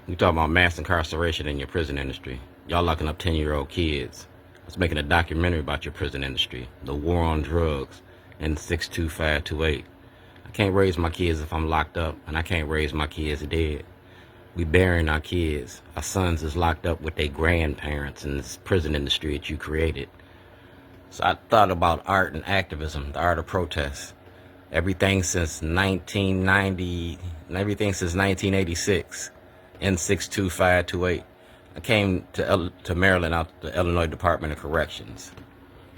We talking about mass incarceration in your prison industry. Y'all locking up 10-year-old kids. I was making a documentary about your prison industry, the war on drugs, and 62528. I can't raise my kids if I'm locked up, and I can't raise my kids dead. We burying our kids. Our sons is locked up with their grandparents in this prison industry that you created. So I thought about art and activism, the art of protest. Everything since 1990, everything since 1986, N62528. I came to Maryland out the Illinois Department of Corrections.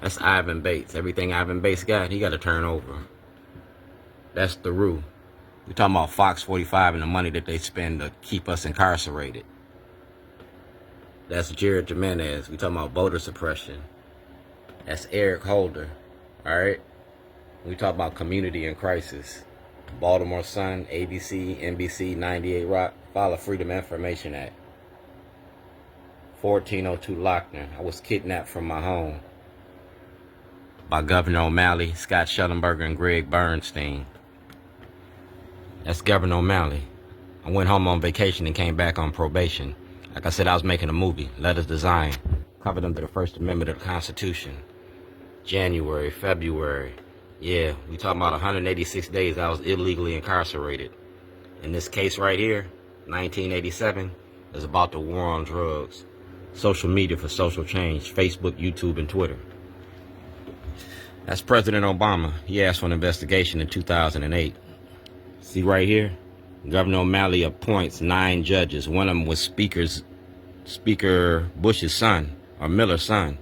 That's Ivan Bates. Everything Ivan Bates got, he got to turn over. That's the rule. We're talking about Fox 45 and the money that they spend to keep us incarcerated. That's Jared Jimenez. We're talking about voter suppression. That's Eric Holder. All right? We talk about community in crisis. Baltimore Sun, ABC, NBC, 98 Rock. File a Freedom of Information Act. 1402 Lochner. I was kidnapped from my home by Governor O'Malley, Scott Shellenberger, and Greg Bernstein. That's Governor O'Malley. I went home on vacation and came back on probation. Like I said, I was making a movie, Letters Design, covered under the First Amendment of the Constitution. January, February. Yeah, we talking about 186 days I was illegally incarcerated. In this case right here, 1987, is about the war on drugs. Social media for social change, Facebook, YouTube, and Twitter. That's President Obama. He asked for an investigation in 2008. See right here? Governor O'Malley appoints 9 judges. One of them was Speaker Bush's son, or Miller's son.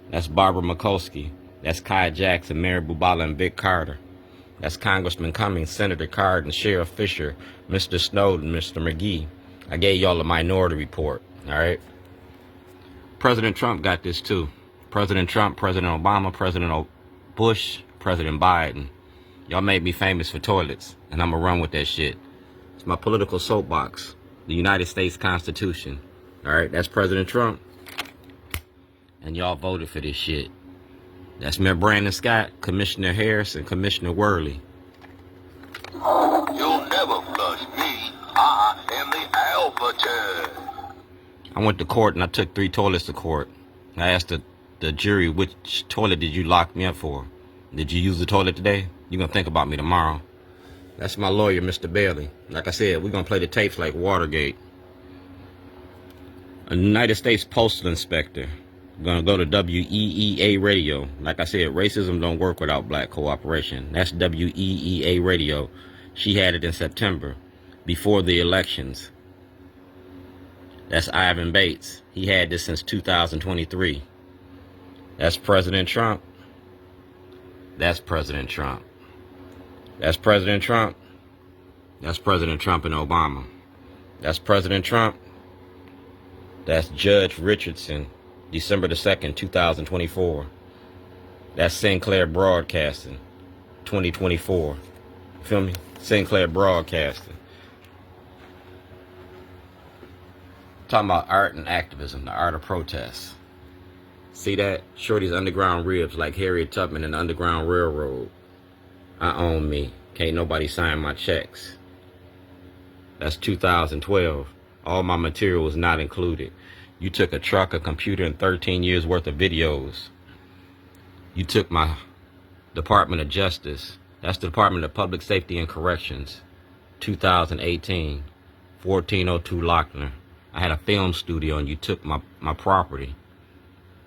That's Barbara Mikulski. That's Kai Jackson, Mary Bubala, and Vic Carter. That's Congressman Cummings, Senator Cardin, Sheriff Fisher, Mr. Snowden, Mr. McGee. I gave y'all a minority report, all right? President Trump got this too. President Trump, President Obama, President Bush, President Biden. Y'all made me famous for toilets, and I'm gonna run with that shit. It's my political soapbox, the United States Constitution. All right, that's President Trump. And y'all voted for this shit. That's Mayor Brandon Scott, Commissioner Harris, and Commissioner Worley. You'll never flush me. I am the alpha. I went to court and I took 3 toilets to court. I asked the jury, which toilet did you lock me up for? Did you use the toilet today? You're going to think about me tomorrow. That's my lawyer, Mr. Bailey. Like I said, we're going to play the tapes like Watergate. A United States Postal Inspector. Gonna go to WEEA radio. Like I said, racism don't work without black cooperation. That's WEEA radio. She had it in September, before the elections. That's Ivan Bates. He had this since 2023. That's President Trump. That's President Trump. That's President Trump. That's President Trump and Obama. That's President Trump. That's Judge Richardson. December the 2nd, 2024. That's Sinclair Broadcasting, 2024. Feel me? Sinclair Broadcasting. Talking about art and activism, the art of protest. See that? Shorty's underground ribs like Harriet Tubman in the Underground Railroad. I own me. Can't nobody sign my checks. That's 2012. All my material was not included. You took a truck, a computer, and 13 years worth of videos. You took my Department of Justice. That's the Department of Public Safety and Corrections. 2018. 1402 Lochner. I had a film studio and you took my property.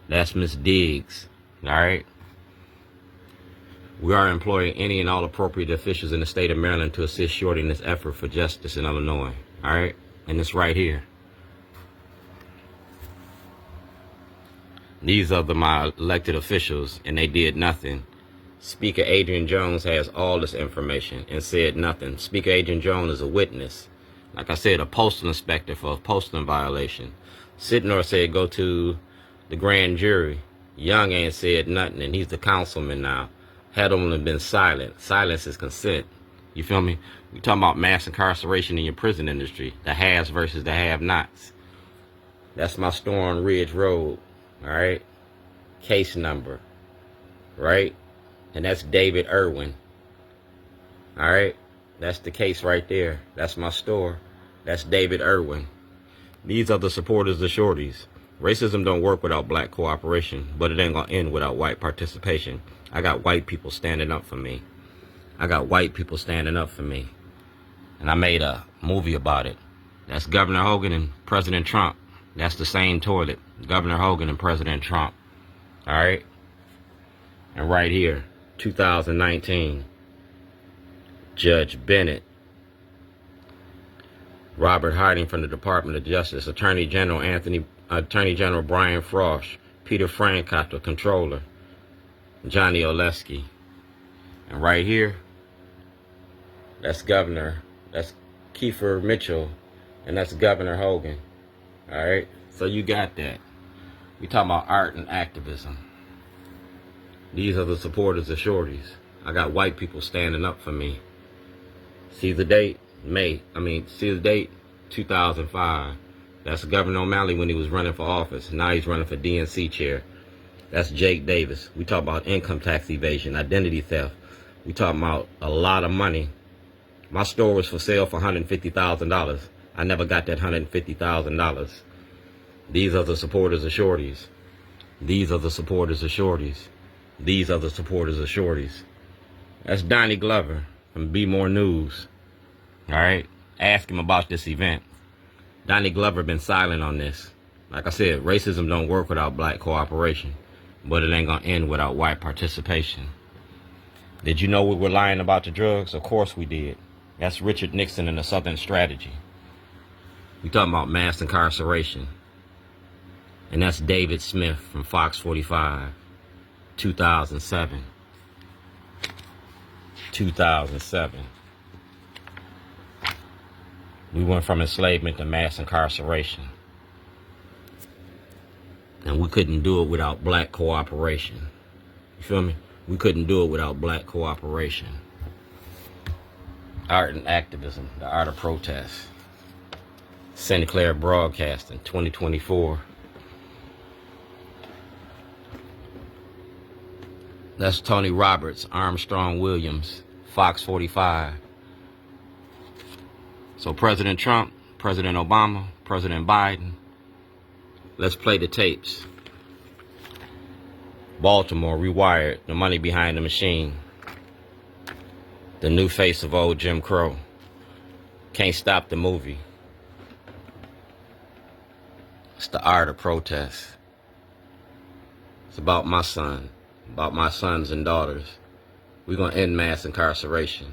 That's Miss Diggs. Alright? We are employing any and all appropriate officials in the state of Maryland to assist Shorty in this effort for justice in Illinois. Alright? And it's right here. These are my elected officials, and they did nothing. Speaker Adrian Jones has all this information and said nothing. Speaker Adrian Jones is a witness. Like I said, a postal inspector for a postal violation. Sidnor said go to the grand jury. Young ain't said nothing, and he's the councilman now. Had only been silent. Silence is consent. You feel me? We talking about mass incarceration in your prison industry. The haves versus the have-nots. That's my store on Ridge Road. All right, case number, right? And that's David Irwin. All right, that's the case right there. That's my store. That's David Irwin. These are the supporters, the shorties. Racism don't work without black cooperation, but it ain't gonna end without white participation. I got white people standing up for me. I got white people standing up for me. And I made a movie about it. That's Governor Hogan and President Trump. That's the same toilet. Governor Hogan and President Trump. All right? And right here, 2019, Judge Bennett, Robert Hardin from the Department of Justice, Attorney General Brian Frosh, Peter Frankopter, Controller, Johnny Oleski. And right here, that's Kiefer Mitchell, and that's Governor Hogan. All right? So you got that. We talking about art and activism. These are the supporters of shorties. I got white people standing up for me. See the date? See the date? 2005. That's Governor O'Malley when he was running for office. Now he's running for DNC chair. That's Jake Davis. We talk about income tax evasion, identity theft. We talking about a lot of money. My store was for sale for $150,000. I never got that $150,000. These are the supporters of shorties. These are the supporters of shorties. These are the supporters of shorties. That's Donnie Glover from Be More News. All right? Ask him about this event. Donnie Glover been silent on this. Like I said, racism don't work without black cooperation, but it ain't gonna end without white participation. Did you know we were lying about the drugs? Of course we did. That's Richard Nixon and the Southern Strategy. We talking about mass incarceration. And that's David Smith from Fox 45, 2007. 2007. We went from enslavement to mass incarceration. And we couldn't do it without black cooperation. You feel me? We couldn't do it without black cooperation. Art and activism, the art of protest. Sinclair Broadcasting, 2024. That's Tony Roberts, Armstrong Williams, Fox 45. So President Trump, President Obama, President Biden. Let's play the tapes. Baltimore, Rewired, the money behind the machine. The new face of old Jim Crow. Can't stop the movie. It's the art of protest. It's about my son, about my sons and daughters. We're going to end mass incarceration.